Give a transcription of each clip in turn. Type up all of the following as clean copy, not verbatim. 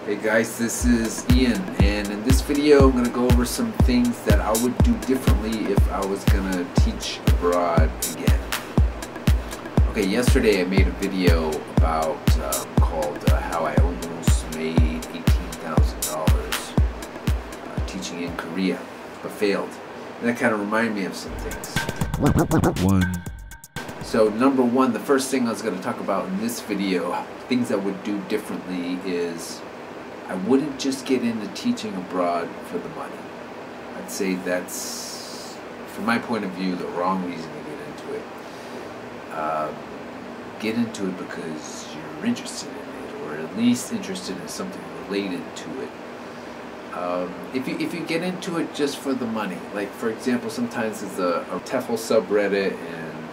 Hey guys, this is Ian, and in this video I'm going to go over some things that I would do differently if I was going to teach abroad again. Okay, yesterday I made a video about called how I almost made $18,000 teaching in Korea, but failed. And that kind of reminded me of some things. So number one, the first thing I was going to talk about in this video, things I would do differently, is I wouldn't just get into teaching abroad for the money. I'd say that's, from my point of view, the wrong reason to get into it. Get into it because you're interested in it, or at least interested in something related to it. If you get into it just for the money, like for example, sometimes there's a TEFL subreddit and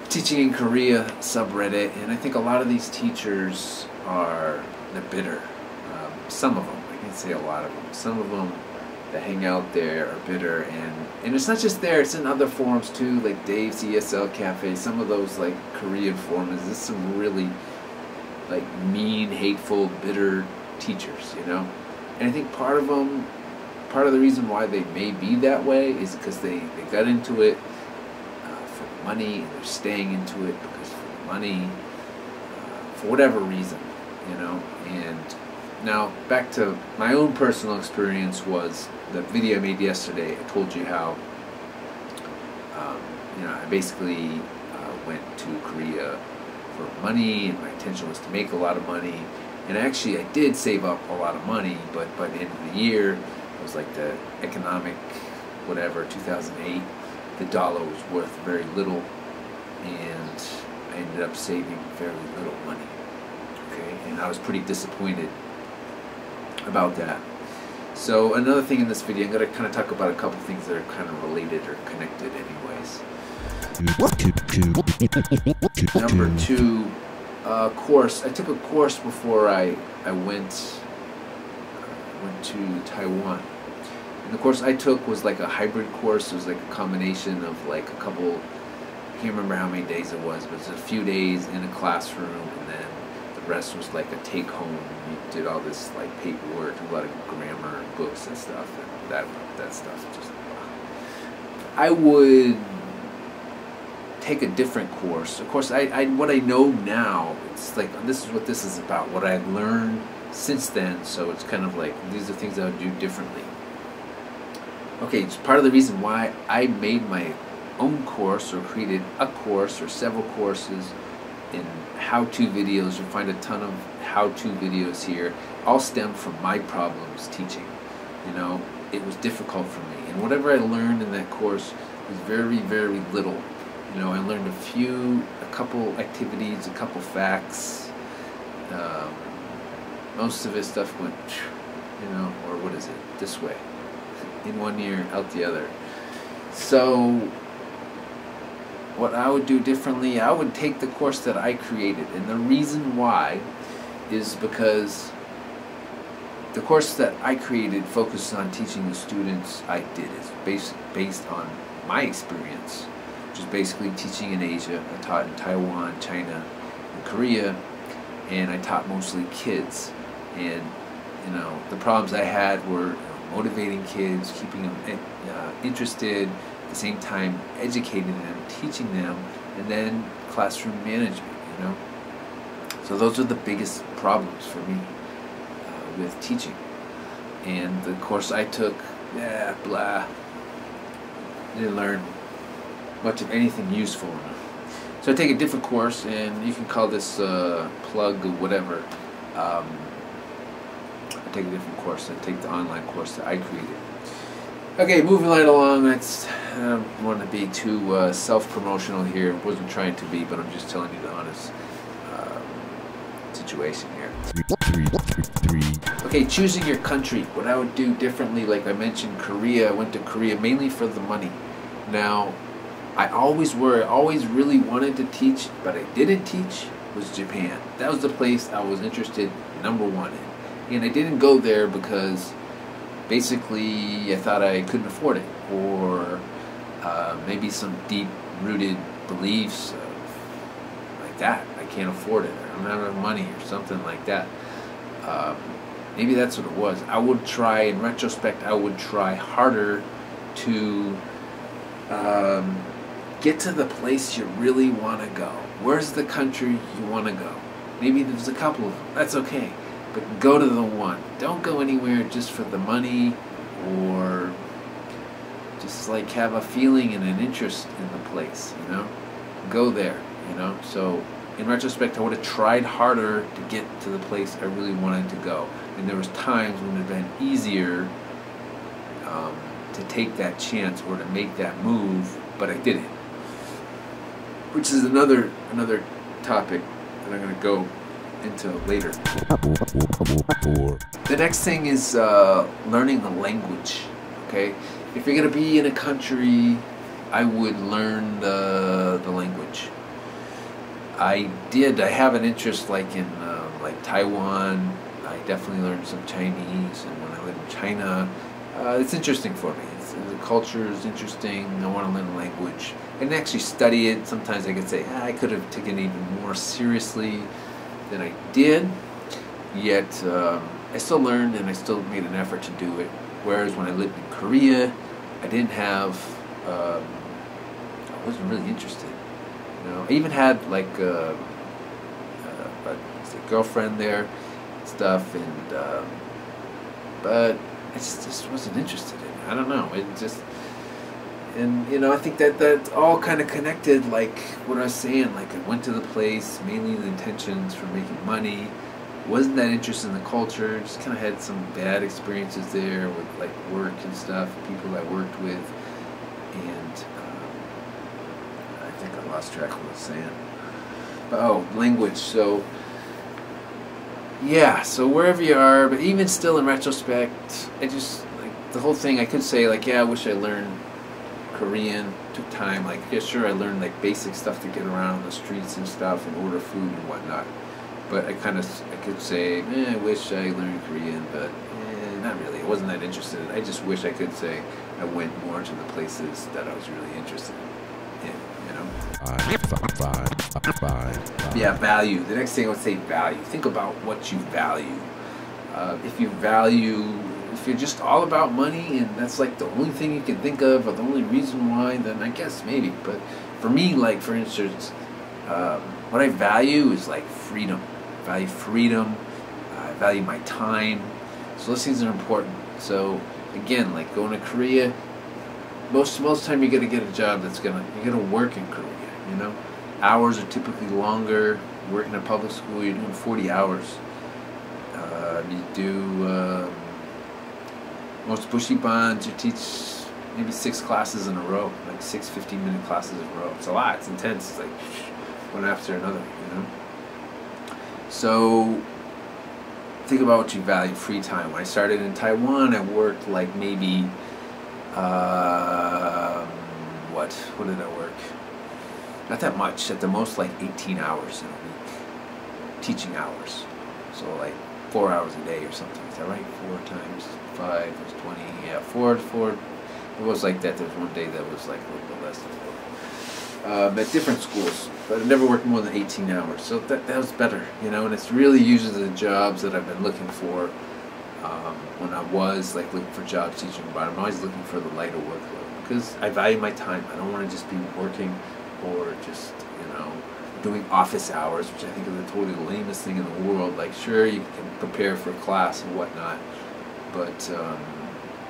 teaching in Korea subreddit, and I think a lot of these teachers they're bitter. Some of them, I can't say a lot of them. Some of them that hang out there are bitter, and it's not just there, it's in other forums too, like Dave's ESL Cafe, some of those like Korean forums. There's some really like mean, hateful, bitter teachers, you know? And I think part of the reason why they may be that way is because they got into it for money, and they're staying into it because for the money, for whatever reason, you know. And now back to my own personal experience was the video I made yesterday. I told you how I basically went to Korea for money, and my intention was to make a lot of money. And actually I did save up a lot of money, but by the end of the year, it was like the economic whatever, 2008, the dollar was worth very little, and I ended up saving very little money. Okay, and I was pretty disappointed about that. So another thing in this video, I'm going to kind of talk about a couple things that are kind of related or connected anyways. Number two, course. I took a course before I went to Taiwan. And the course I took was like a hybrid course. It was like a combination of like a couple, I can't remember how many days it was, but it was a few days in a classroom, and then the rest was like a take-home. You did all this like paperwork, a lot of grammar and books and stuff, and that stuff just. I would take a different course. Of course, what I know now, it's like this is what this is about. What I've learned since then. So it's kind of like these are things I would do differently. Okay, it's part of the reason why I made my own course or created a course or several courses in how-to videos. You'll find a ton of how-to videos here, all stem from my problems teaching. You know, it was difficult for me, and whatever I learned in that course was very, very little. You know, I learned a couple activities, a couple facts. Most of his stuff went, you know, or what is it, this way. In one ear, out the other. So what I would do differently, I would take the course that I created. And the reason why is because the course that I created focuses on teaching the students I did. It's based on my experience, which is basically teaching in Asia. I taught in Taiwan, China, and Korea, and I taught mostly kids. And you know, the problems I had were motivating kids, keeping them interested, at the same time educating them, teaching them, and then classroom management, you know. So those are the biggest problems for me with teaching. And the course I took, blah, didn't learn much of anything useful enough. So I take a different course, and you can call this plug or whatever. I take a different course. I take the online course that I created. Okay, moving right along. I don't want to be too self-promotional here. Wasn't trying to be, but I'm just telling you the honest situation here. Okay, choosing your country. What I would do differently, like I mentioned, Korea. I went to Korea mainly for the money. Now, I always really wanted to teach, but I didn't teach, was Japan. That was the place I was interested number one in. And I didn't go there because basically I thought I couldn't afford it, or maybe some deep-rooted beliefs of like that. I can't afford it, or I don't have enough money, or something like that. Maybe that's what it was. I would try, in retrospect, I would try harder to get to the place you really want to go. Where's the country you want to go? Maybe there's a couple of them. That's okay. But go to the one. Don't go anywhere just for the money, or just like have a feeling and an interest in the place, you know? Go there, you know? So in retrospect, I would have tried harder to get to the place I really wanted to go. And there was times when it would have been easier to take that chance or to make that move, but I didn't. Which is another topic that I'm going to go into later. The next thing is learning the language. Okay, if you're going to be in a country, I would learn the language. I have an interest like in like Taiwan. I definitely learned some Chinese, and when I lived in China, it's interesting for me. The culture is interesting. I want to learn the language and actually study it. Sometimes I could say I could have taken it even more seriously than I did. Yet I still learned and I still made an effort to do it. Whereas when I lived in Korea, I didn't have. I wasn't really interested. You know, I even had like a girlfriend there, stuff, and but I just wasn't interested in it. I don't know. It just, and you know, I think that's all kind of connected. Like what I was saying, like I went to the place mainly the intentions for making money. Wasn't that interested in the culture. Just kind of had some bad experiences there with like work and stuff, people I worked with, and I think I lost track of what I was saying. But, oh, language. So yeah, so wherever you are, but even still in retrospect, I just, like, the whole thing, I could say, like, yeah, I wish I learned Korean, took time, like, yeah, sure, I learned, like, basic stuff to get around the streets and stuff and order food and whatnot, but I could say, I wish I learned Korean, but not really, I wasn't that interested. I just wish I could say I went more to the places that I was really interested in, you know? Yeah, value. The next thing I would say, value. Think about what you value. If you're just all about money and that's like the only thing you can think of or the only reason why, then I guess maybe. But for me, like for instance, what I value is like freedom. I value freedom. I value my time. So those things are important. So again, like going to Korea, most time you're gonna get a job you're gonna work in Korea. You know, hours are typically longer. Working in a public school, you're doing 40 hours. You do most bushiban, you teach maybe 6 classes in a row, like 6 15-minute classes in a row. It's a lot. It's intense. It's like one after another. You know. So think about what you value. Free time. When I started in Taiwan, I worked like maybe what did I work? Not that much. At the most, like 18 hours in a week, teaching hours. So like 4 hours a day or something. Is that right? 4 times 5 is 20. Yeah, 4. It was like that. There was one day that was like a little bit less than 4. At different schools, but I never worked more than 18 hours. So that was better, you know. And it's really usually the jobs that I've been looking for when I was like looking for jobs teaching about. I'm always looking for the lighter workload because I value my time. I don't want to just be working or just, you know, doing office hours, which I think is the totally lamest thing in the world. Like, sure, you can prepare for class and whatnot, but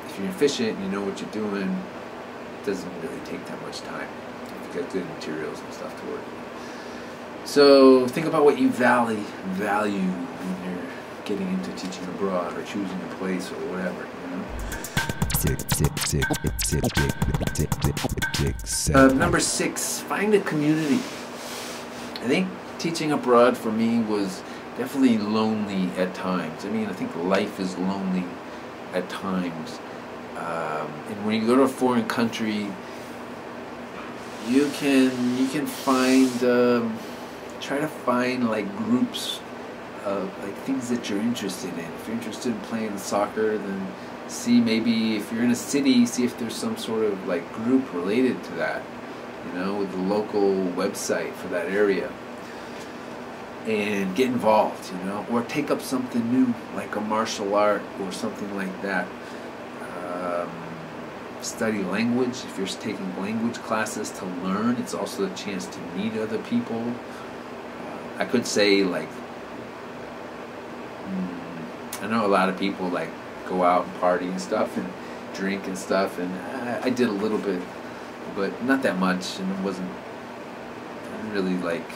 if you're efficient and you know what you're doing, it doesn't really take that much time. You've got good materials and stuff to work with. So think about what you value when you're getting into teaching abroad or choosing a place or whatever, you know? Number 6, find a community. I think teaching abroad for me was definitely lonely at times. I mean, I think life is lonely at times. And when you go to a foreign country, you can find, try to find like groups of like things that you're interested in. If you're interested in playing soccer, then see maybe if you're in a city, see if there's some sort of like group related to that, you know, with the local website for that area. and get involved, or take up something new like a martial art or something like that. Study language. If you're taking language classes to learn, it's also a chance to meet other people. I could say, like, I know a lot of people like go out and party and stuff and drink and stuff, and I did a little bit, but not that much, and I didn't really like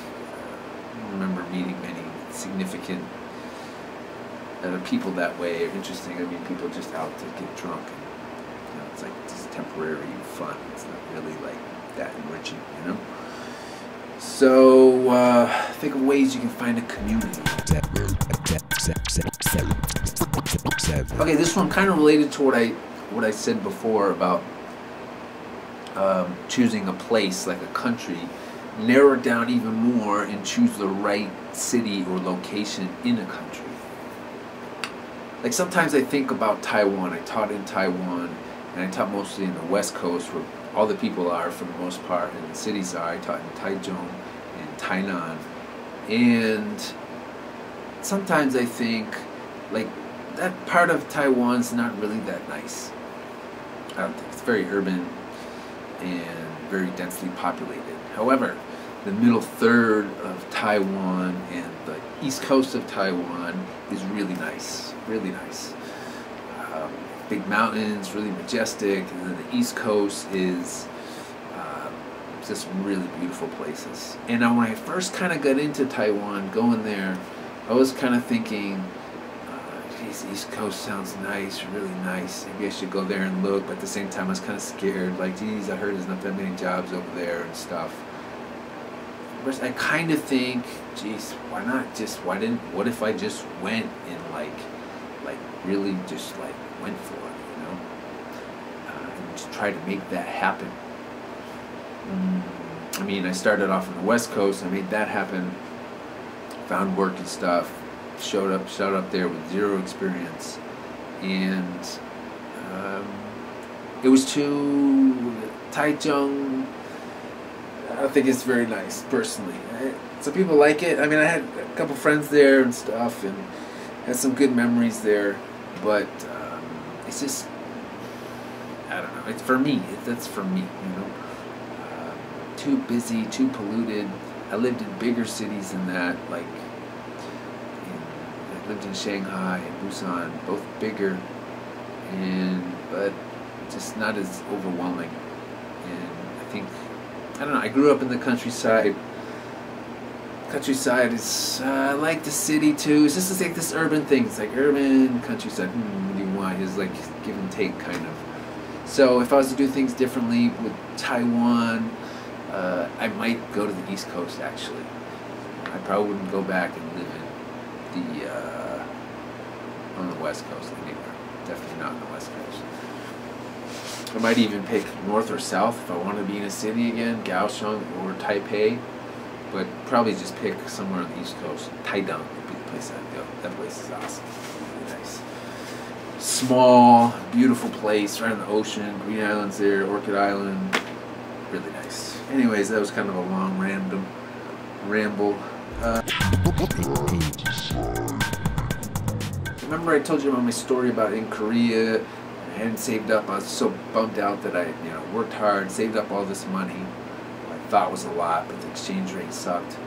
remember meeting many significant people that way or interesting. I mean, people just out to get drunk. It's like just temporary fun. It's not really like that enriching, So think of ways you can find a community. Okay, this one kind of related to what I said before about choosing a place like a country. Narrow it down even more and choose the right city or location in a country. Like sometimes I think about Taiwan. I taught in Taiwan, and I taught mostly in the West Coast, where all the people are for the most part, and the cities are. I taught in Taichung and Tainan, and sometimes I think like that part of Taiwan's not really that nice. I don't think it's very urban and very densely populated. However, the middle third of Taiwan and the east coast of Taiwan is really nice, really nice. Big mountains, really majestic, and then the east coast is just really beautiful places. And now when I first kind of got into Taiwan, going there, I was kind of thinking, geez, East Coast sounds nice, really nice. Maybe I should go there and look, but at the same time I was kind of scared, like, geez, I heard there's not that many jobs over there and stuff. But I kind of think, geez, what if I just went and like really just like went for it, and just try to make that happen. I mean, I started off on the West Coast, I made that happen, found work and stuff, showed up there with zero experience, and it was too Taichung. I don't think it's very nice, personally. Some people like it. I mean, I had a couple friends there and stuff, and had some good memories there, but it's just, I don't know. It's for me. That's for me, Too busy, too polluted. I lived in bigger cities than that, like I lived in Shanghai and Busan, both bigger, but just not as overwhelming. And I think, I don't know, I grew up in the countryside. Countryside is, I like the city too. It's just like this urban thing. It's like urban, countryside, what do you want? It's like give and take, kind of. So if I was to do things differently with Taiwan, I might go to the East Coast, actually. I probably wouldn't go back and live in on the West Coast anywhere. Definitely not on the West Coast. I might even pick north or south if I want to be in a city again, Kaohsiung or Taipei. But probably just pick somewhere on the East Coast. Taidang would be the place I'd go. That place is awesome. Really nice. Small, beautiful place, right on the ocean. Green Island's there, Orchid Island. Really nice. Anyways, that was kind of a long ramble. Remember I told you about my story about in Korea. I hadn't saved up. I was so bummed out that I worked hard, saved up all this money. I thought was a lot, but the exchange rate sucked.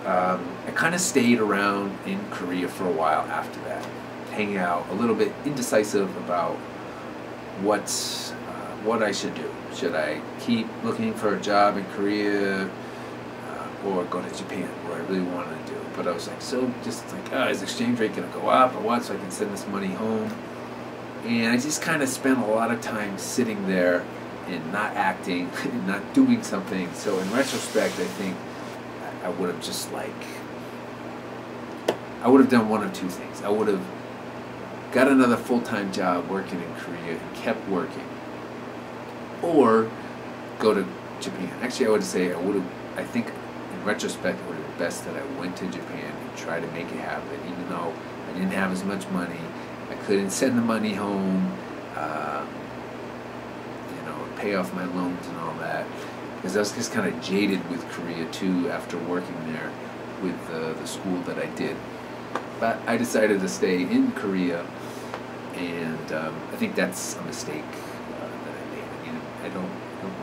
I kind of stayed around in Korea for a while after that, hanging out, a little bit indecisive about what I should do. Should I keep looking for a job in Korea or go to Japan, where I really wanted to do? But I was like, is exchange rate going to go up or what, so I can send this money home? And I just kind of spent a lot of time sitting there and not acting, and not doing something. So in retrospect, I think I would have done one of two things. I would have got another full-time job working in Korea and kept working, or go to Japan. Actually, I would say I think in retrospect, it would have been best that I went to Japan and tried to make it happen, even though I didn't have as much money. I couldn't send the money home, pay off my loans and all that, because I was just kind of jaded with Korea too after working there. with the school that I did. But I decided to stay in Korea, and I think that's a mistake that I made. I mean, I don't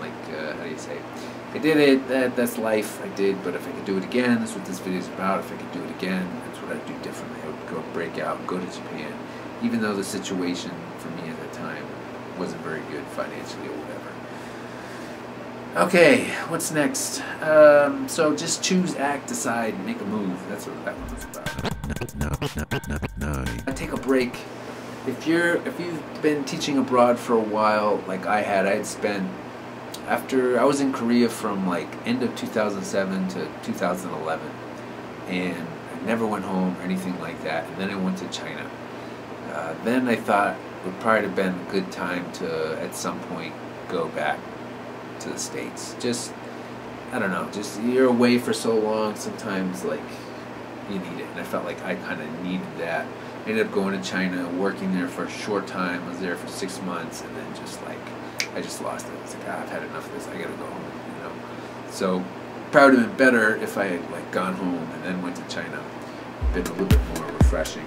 like, how do you say, I did it, that's life, I did, but if I could do it again, that's what this video is about, if I could do it again, that's what I'd do differently. I would go break out, go to Japan, even though the situation for me at the time wasn't very good financially or whatever. Okay, what's next? So just choose, act, decide, make a move. That's what that one was about. No. Take a break. If you've been teaching abroad for a while, like I had spent, after I was in Korea from like end of 2007 to 2011, and I never went home or anything like that. And then I went to China. Then I thought it would probably have been a good time to at some point go back to the States. Just, I don't know, just you're away for so long, sometimes like you need it, and I felt like I kind of needed that. I ended up going to China, working there for a short time. I was there for 6 months, and then just like I just lost it. It's like, I've had enough of this, I gotta go home, you know. So probably would have been better if I had like gone home and then went to China. Been a little bit more refreshing.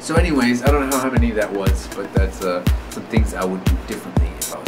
So anyways, I don't know how many that was, but that's some things I would do differently if I